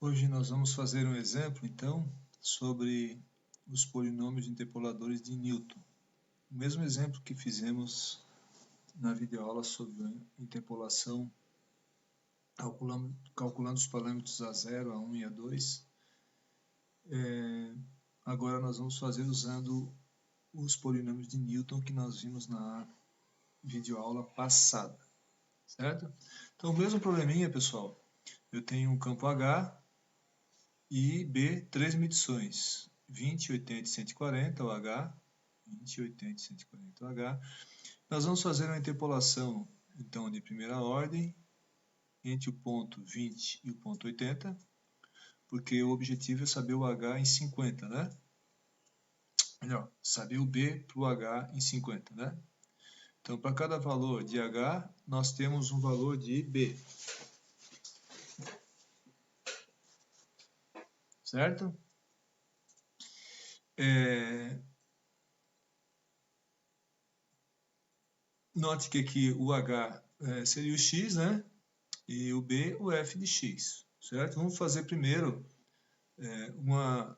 Hoje nós vamos fazer um exemplo, então, sobre os polinômios interpoladores de Newton. O mesmo exemplo que fizemos na videoaula sobre a interpolação, calculando os parâmetros A0, A1 e A2. Agora nós vamos fazer usando os polinômios de Newton que nós vimos na videoaula passada, certo? Então, o mesmo probleminha, pessoal. Eu tenho um campo H e B, três medições, 20, 80 e 140, o H, 20, 80 e 140, o H. Nós vamos fazer uma interpolação, então, de primeira ordem, entre o ponto 20 e o ponto 80, porque o objetivo é saber o H em 50, né? Melhor, saber o B para o H em 50, né? Então, para cada valor de H, nós temos um valor de B. Certo? Note que aqui o H seria o X, né? E o B, o F de X. Certo? Vamos fazer primeiro uma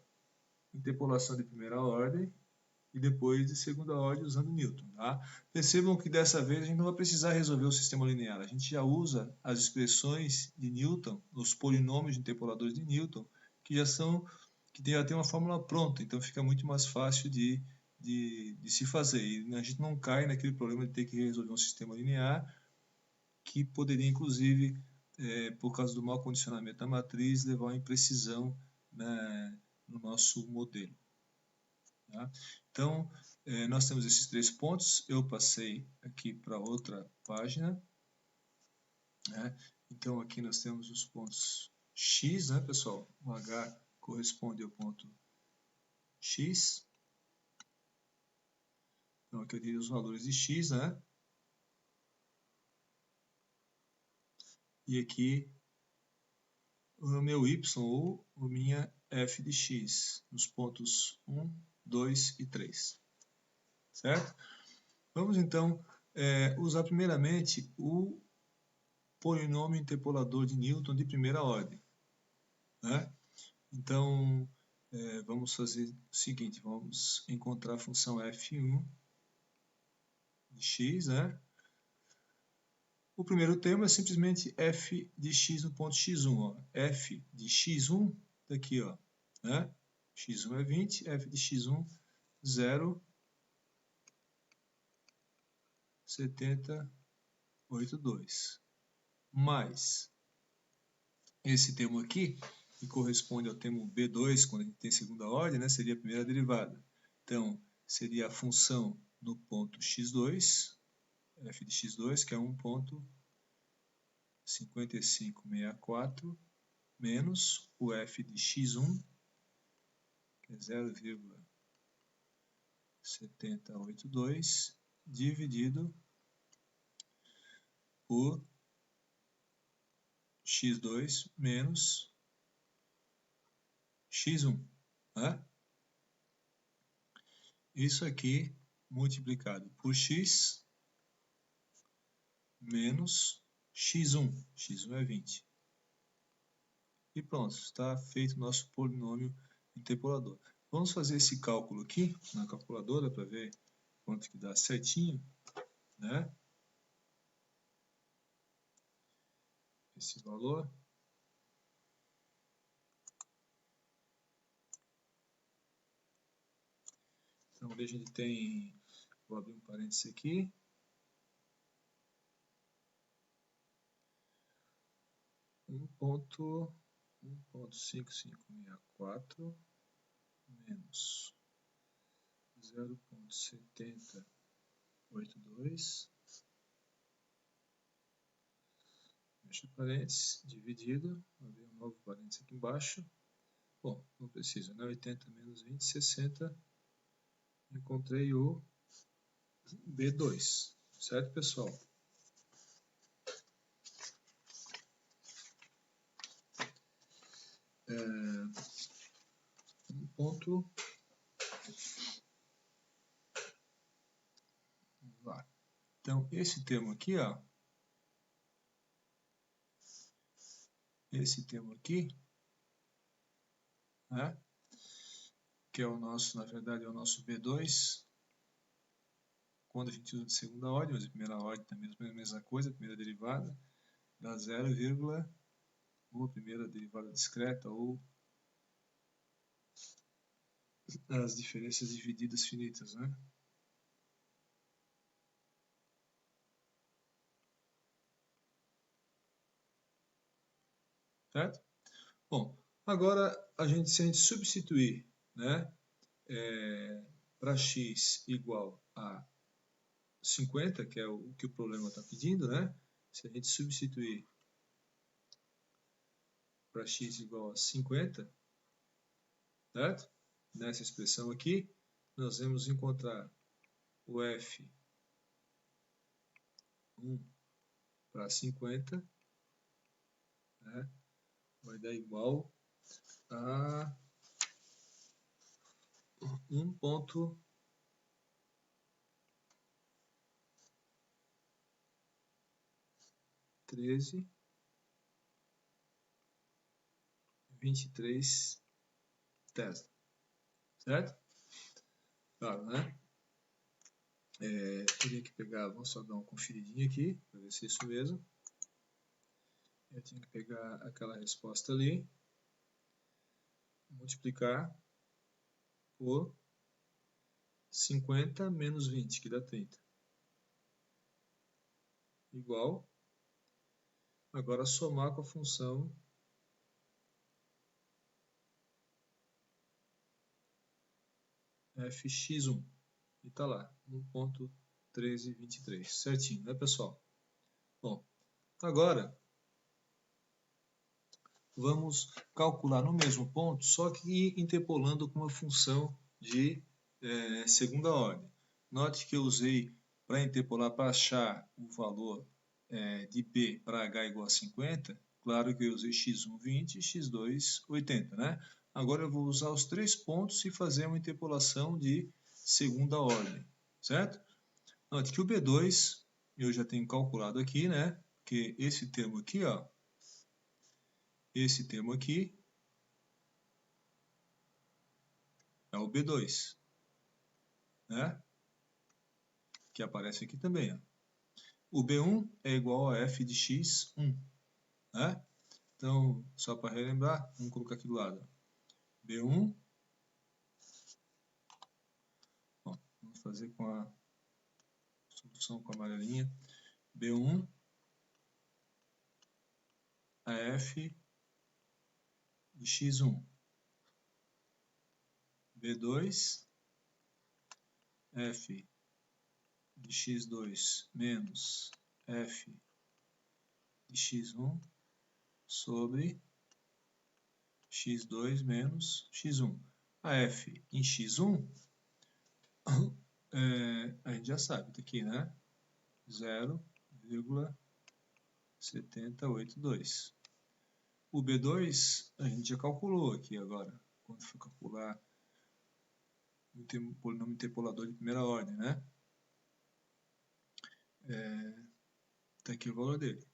interpolação de primeira ordem e depois de segunda ordem usando Newton. Tá? Percebam que dessa vez a gente não vai precisar resolver o sistema linear. A gente já usa as expressões de Newton, os polinômios de interpoladores de Newton, que já tem uma fórmula pronta, então fica muito mais fácil de se fazer. E a gente não cai naquele problema de ter que resolver um sistema linear, que poderia, inclusive, por causa do mau condicionamento da matriz, levar a uma imprecisão, né, no nosso modelo. Tá? Então, nós temos esses três pontos. Eu passei aqui para outra página. Né? Então, aqui nós temos os pontos X, né, pessoal? O H corresponde ao ponto X. Então, aqui eu tenho os valores de X, né? E aqui o meu Y ou a minha F de X, nos pontos 1, 2 e 3. Certo? Vamos, então, usar primeiramente o polinômio interpolador de Newton de primeira ordem. Né? Então, vamos fazer o seguinte, vamos encontrar a função f1 de x, né? O primeiro termo é simplesmente f de x no ponto x1, ó. F de x1, daqui, ó, né? x1 é 20, f de x1, 0,7082. Mais esse termo aqui, que corresponde ao termo B2, quando a gente tem segunda ordem, né, seria a primeira derivada. Então, seria a função no ponto x2, f de x2, que é 1,5564, menos o f de x1, que é 0,7082, dividido por x2 menos x1. Né? Isso aqui multiplicado por x menos x1. x1 é 20. E pronto, está feito o nosso polinômio interpolador. Vamos fazer esse cálculo aqui na calculadora para ver quanto que dá certinho, né? Esse valor. Então, a gente tem, vou abrir um parênteses aqui. Um ponto 1,5564 menos 0,7082, fecha parênteses, dividido, vou abrir um novo parênteses aqui embaixo. Bom, não precisa, né? 80 menos 20, 60. Encontrei o B2, certo, pessoal? Um ponto. Vamos lá. Então, esse termo aqui, ó. Esse termo aqui né? Que é o nosso, na verdade, é o nosso B2, quando a gente usa de segunda ordem, mas de primeira ordem também é a mesma coisa, a primeira derivada, dá 0, ou a primeira derivada discreta, ou as diferenças divididas finitas, né? Certo? Bom, agora se a gente substituir, né, para x igual a 50, que é o que o problema está pedindo, né? Se a gente substituir para x igual a 50, certo? Nessa expressão aqui, nós vamos encontrar o f1 para 50, né? Vai dar igual a 1,1323 Tesla, certo? Claro, né? Teria que pegar, vamos só dar uma conferidinha aqui, para ver se é isso mesmo. Eu tenho que pegar aquela resposta ali, multiplicar por 50 menos 20, que dá 30. Igual, agora somar com a função fx1. E está lá, 1,1323. Certinho, né, pessoal? Bom, agora vamos calcular no mesmo ponto, só que interpolando com uma função de segunda ordem. Note que eu usei para interpolar, para achar o valor de B para H igual a 50, claro que eu usei x1 20 e x2 80, né? Agora eu vou usar os três pontos e fazer uma interpolação de segunda ordem, certo? Note que o B2 eu já tenho calculado aqui, né? Que esse termo aqui, ó, esse termo aqui é o B2, né? Que aparece aqui também, ó. O B1 é igual a f de x1, né? Então, só para relembrar, vamos colocar aqui do lado. B1, ó, vamos fazer com a solução com a amarelinha. B1 a f de x1. B2, f de x2 menos f de x1 sobre x2 menos x1. A f em x1, a gente já sabe daqui, né? 0,782. O B2 a gente já calculou aqui agora, quando for calcular o polinômio interpolador de primeira ordem, né? Está aqui o valor dele.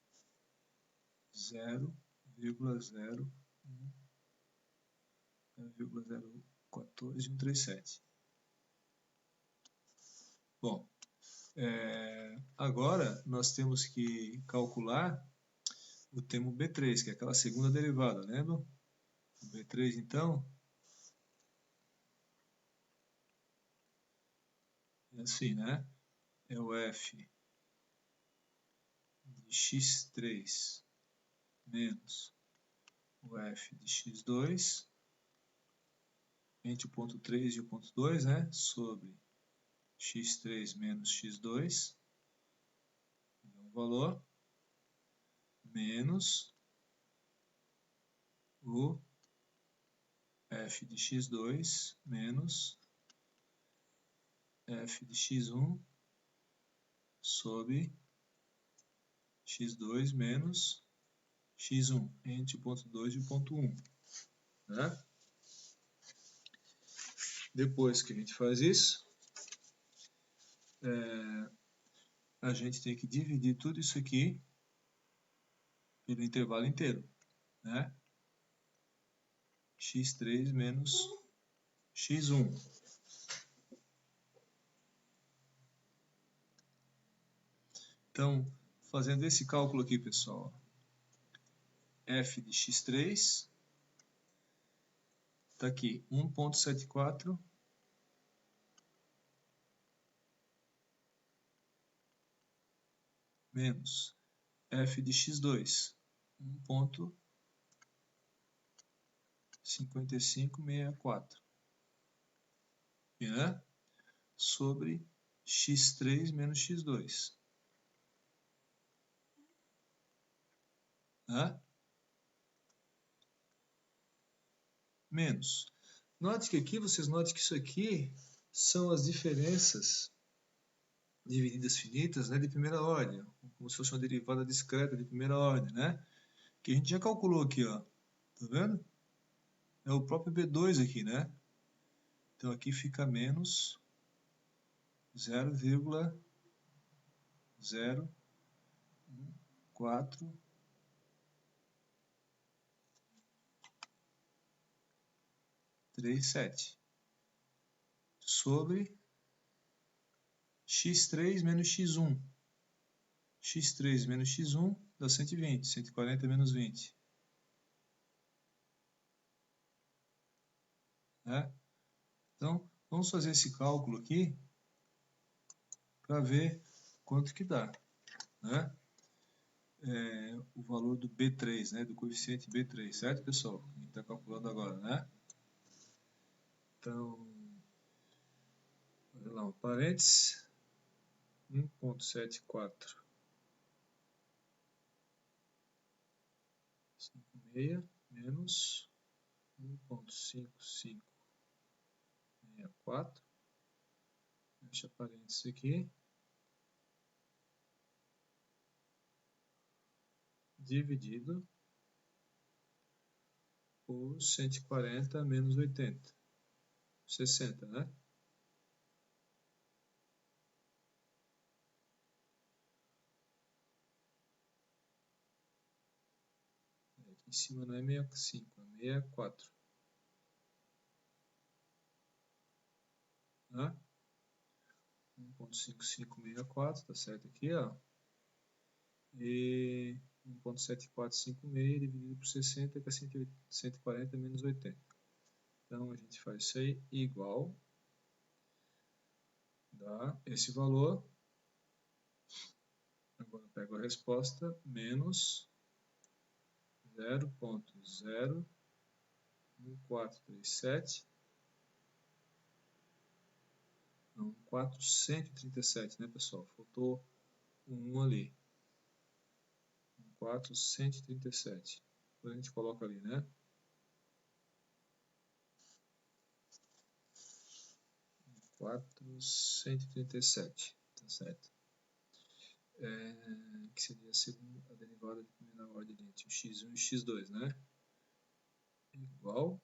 0,01437. Bom, agora nós temos que calcular o termo B3, que é aquela segunda derivada, lembra? O B3, então, é assim, né? É o f de x3 menos o f de x2 entre o ponto 3 e o ponto 2, né? Sobre x3 menos x2, o valor, menos o f de x2 menos f de x1 sobre x2 menos x1 entre o ponto 2 e o ponto 1. Né? Depois que a gente faz isso, a gente tem que dividir tudo isso aqui pelo intervalo inteiro. Né? x3 menos x1. Então, fazendo esse cálculo aqui, pessoal, f de x3 está aqui, 1,74 menos f de x2, 1,5564, né? Sobre x3 menos x2. Né? Menos. Note que aqui, vocês notem que isso aqui são as diferenças de medidas finitas, né, de primeira ordem, como se fosse uma derivada discreta de primeira ordem, né? Que a gente já calculou aqui, ó. Tá vendo? É o próprio B2 aqui, né? Então aqui fica menos 0,01437 sobre x3 menos x1. x3 menos x1 dá 120, 140 menos 20. Né? Então, vamos fazer esse cálculo aqui para ver quanto que dá. Né? O valor do B3, né? Do coeficiente B3, certo, pessoal? A gente está calculando agora, né? Então, olha lá, um parênteses, 1,7456 menos 1,5564, fecha parênteses aqui, dividido por 140 menos 80, 60, né? Aqui em cima não é 65, é 64. Né? 1,5564, tá certo aqui, ó. E 1,7456 dividido por 60, que é 140 menos 80. Então, a gente faz isso aí igual, dá esse valor. Agora eu pego a resposta, menos 0,01437, não, 437, né, pessoal? Faltou um 1 ali. 437. Depois a gente coloca ali, né? 437, tá certo? Que seria a derivada de primeira ordem entre o x1 e o x2, né? Igual.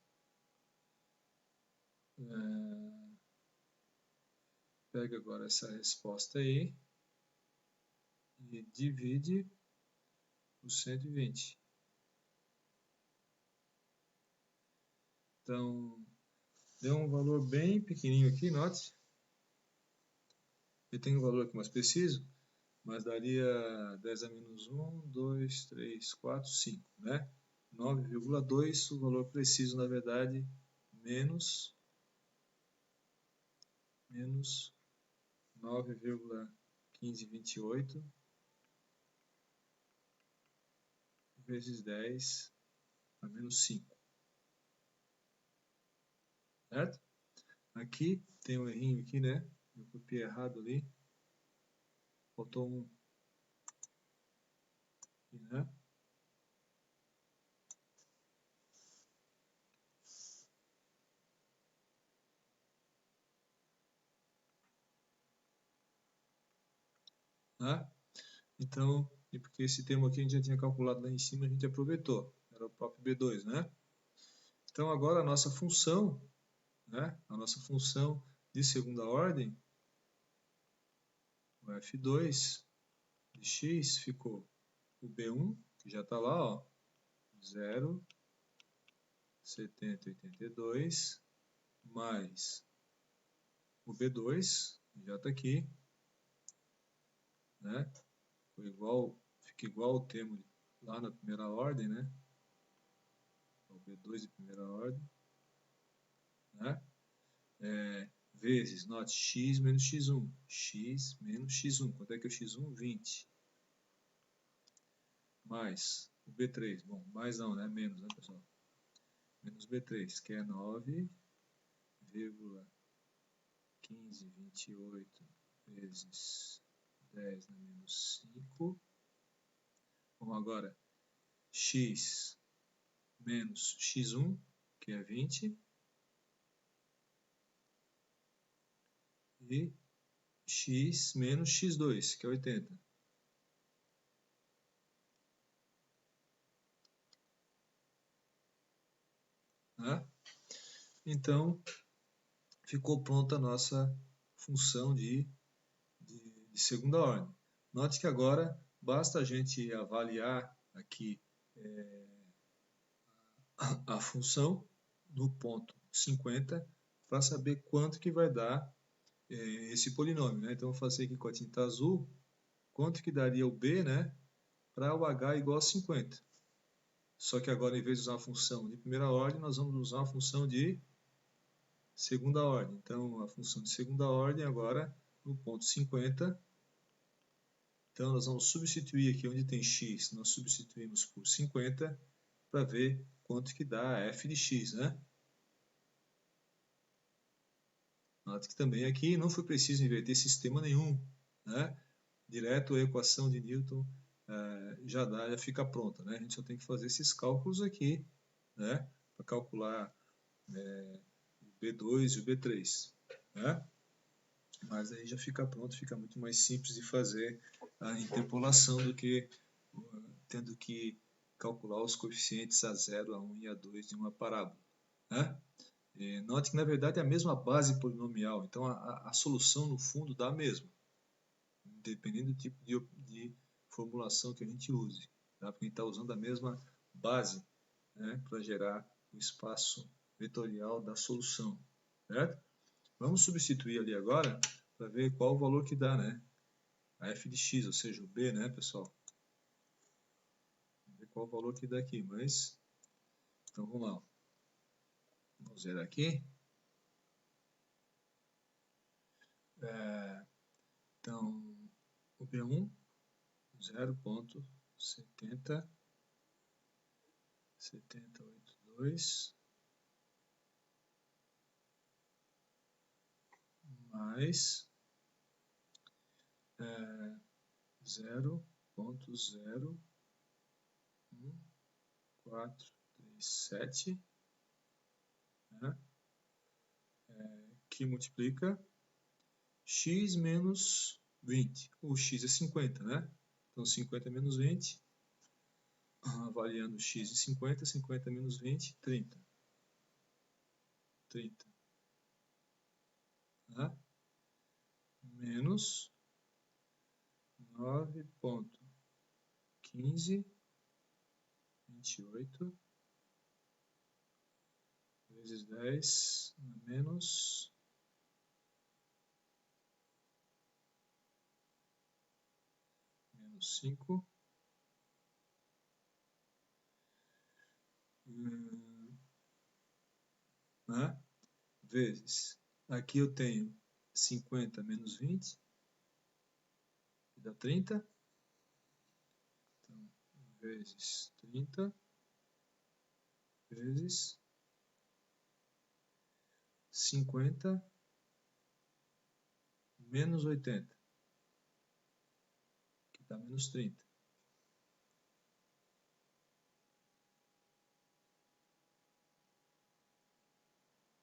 Pega agora essa resposta aí e divide por 120. Então, deu um valor bem pequenininho aqui, note. Eu tenho um valor aqui mais preciso, mas daria 10 a menos 1, 2, 3, 4, 5, né? 9,2, o valor preciso, na verdade, menos 9,1528 vezes 10 a menos 5. Certo? Aqui tem um errinho aqui, né? Eu copiei errado ali. Faltou um. Né? Né? Então, e porque esse termo aqui a gente já tinha calculado lá em cima, a gente aproveitou. Era o próprio B2, né? Então, agora a nossa função, né? A nossa função de segunda ordem, o f2 de x ficou o B1, que já está lá, ó, 0, 70, 82, mais o B2, já está aqui, né? Foi igual, fica igual o termo lá na primeira ordem, né? O B2 de primeira ordem, né? Vezes, note, x menos x1, x menos x1, quanto é que é o x1? 20. Mais o B3, bom, mais não, né? Menos, né, pessoal? Menos B3, que é 9,1528 vezes 10 na menos 5. Bom, agora, x menos x1, que é 20, e x menos x2, que é 80. Né? Então, ficou pronta a nossa função de segunda ordem. Note que agora basta a gente avaliar aqui a função no ponto 50 para saber quanto que vai dar esse polinômio. Né? Então, vou fazer aqui com a tinta azul quanto que daria o B, né, para o H igual a 50. Só que agora, em vez de usar a função de primeira ordem, nós vamos usar a função de segunda ordem. Então, a função de segunda ordem agora, no ponto 50, então nós vamos substituir aqui onde tem x, nós substituímos por 50 para ver quanto que dá f de x, né? Note que também aqui não foi preciso inverter sistema nenhum, né? Direto a equação de Newton já fica pronta, né? A gente só tem que fazer esses cálculos aqui, né? Para calcular o B2 e o B3, né? Mas aí já fica pronto, fica muito mais simples de fazer a interpolação do que tendo que calcular os coeficientes A0, A1 e A2 de uma parábola, né? Note que, na verdade, é a mesma base polinomial, então a solução, no fundo, dá a mesma, dependendo do tipo de formulação que a gente use, tá? Porque a gente está usando a mesma base, né, para gerar o espaço vetorial da solução, certo? Vamos substituir ali agora para ver qual o valor que dá, né? A f de x, ou seja, o b, né, pessoal? Vamos ver qual o valor que dá aqui, mas... Então, vamos lá. Vamos zerar aqui. Então, o B1, 0,7082 mais 0,01437, né? Que multiplica x menos 20. O x é 50, né? Então, 50 menos 20, avaliando x de 50, 50 menos 20, 30. 30. Né? Menos 9,1528 vezes 10 menos 5 né? Vezes, aqui eu tenho 50 menos 20, que dá 30. Então, vezes 30, vezes 50 menos 80, que dá menos 30.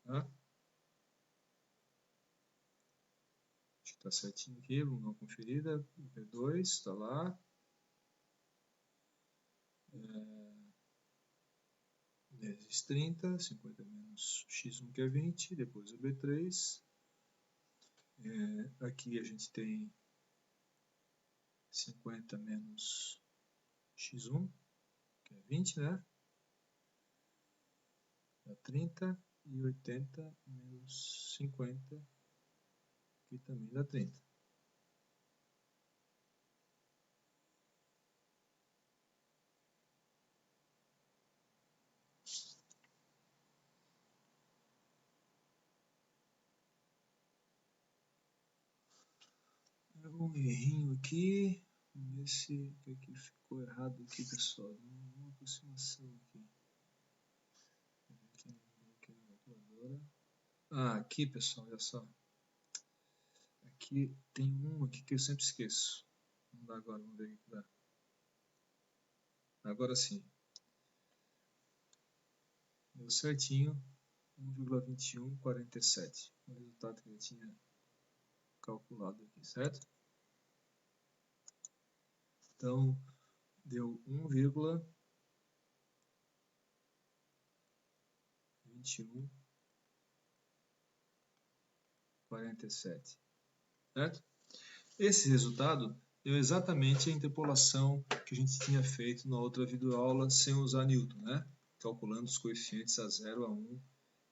Tá? Acho que está certinho aqui, vamos dar uma conferida. B2 está lá. Vezes 30, 50 menos x1 que é 20, depois o B3. Aqui a gente tem 50 menos x1, que é 20, né? dá 30, e 80 menos 50, que também dá 30. Um errinho aqui, vamos ver se o que ficou errado aqui, pessoal. Uma aproximação aqui. Aqui, pessoal, olha só. Aqui tem um aqui que eu sempre esqueço. Vamos dar agora, vamos ver o que dá. Agora sim. Deu certinho. 1,2147. O resultado que eu tinha calculado aqui, certo? Então, deu 1,2147, certo? Esse resultado deu exatamente a interpolação que a gente tinha feito na outra videoaula sem usar Newton, né? Calculando os coeficientes A0, A1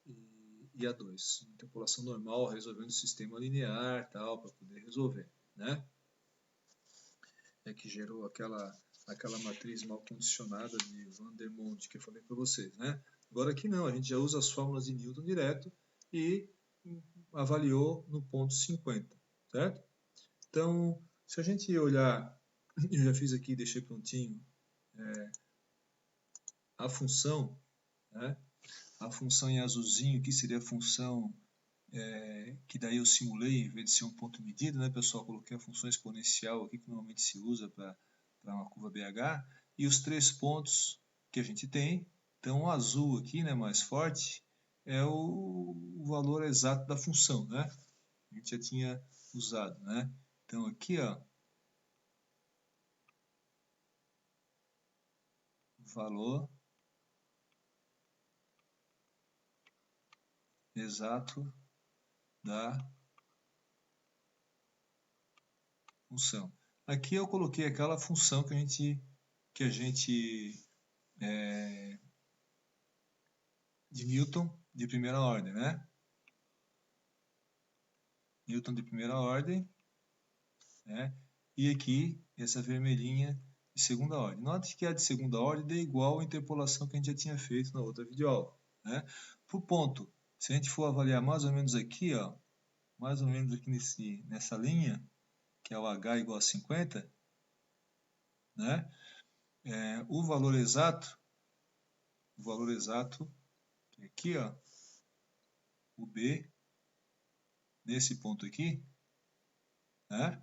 e A2. Interpolação normal, resolvendo o sistema linear, tal, para poder resolver, né? É que gerou aquela matriz mal condicionada de Van der Monde que eu falei para vocês, né? Agora aqui não, a gente já usa as fórmulas de Newton direto e avaliou no ponto 50, certo? Então, se a gente olhar, eu já fiz aqui, deixei prontinho, a função, né? A função em azulzinho, que seria a função que daí eu simulei, em vez de ser um ponto medido, né, pessoal? Coloquei a função exponencial aqui, que normalmente se usa para uma curva BH, e os 3 pontos que a gente tem. Então, o azul aqui, né, mais forte, é o valor exato da função, né? A gente já tinha usado, né? Então, aqui, ó, o valor exato da função. Aqui eu coloquei aquela função que a gente de Newton de primeira ordem, né? Newton de primeira ordem, né? E aqui essa vermelhinha de segunda ordem. Note que a de segunda ordem é igual à interpolação que a gente já tinha feito na outra videoaula, né? Por ponto, se a gente for avaliar mais ou menos aqui, ó, mais ou menos aqui nessa linha, que é o H igual a 50, né? O valor exato, que é aqui, ó, o B, nesse ponto aqui, né?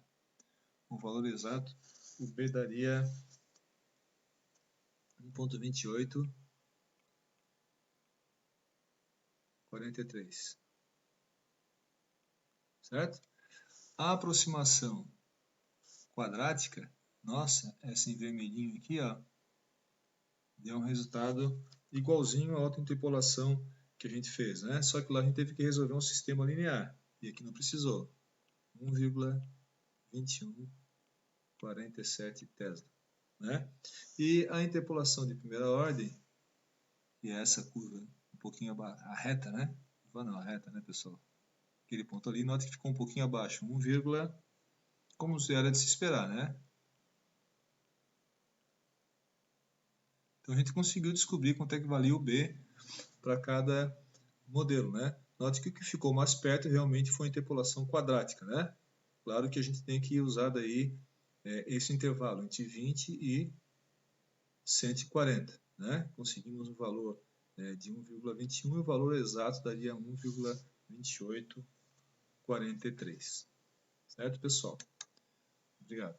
O valor exato, o B daria 1,2843, certo? A aproximação quadrática, nossa, essa em vermelhinho aqui, ó, deu um resultado igualzinho à outra interpolação que a gente fez, né? Só que lá a gente teve que resolver um sistema linear, e aqui não precisou. 1,2147 Tesla, né? E a interpolação de primeira ordem, que é essa curva um pouquinho abaixo, a reta, né? Não, a reta, né, pessoal? Aquele ponto ali, nota que ficou um pouquinho abaixo, 1, como era de se esperar, né? Então a gente conseguiu descobrir quanto é que valia o B para cada modelo, né? Note que o que ficou mais perto realmente foi a interpolação quadrática, né? Claro que a gente tem que usar daí esse intervalo entre 20 e 140, né? Conseguimos um valor de 1,21 e o valor exato daria 1,2843. Certo, pessoal? Obrigado.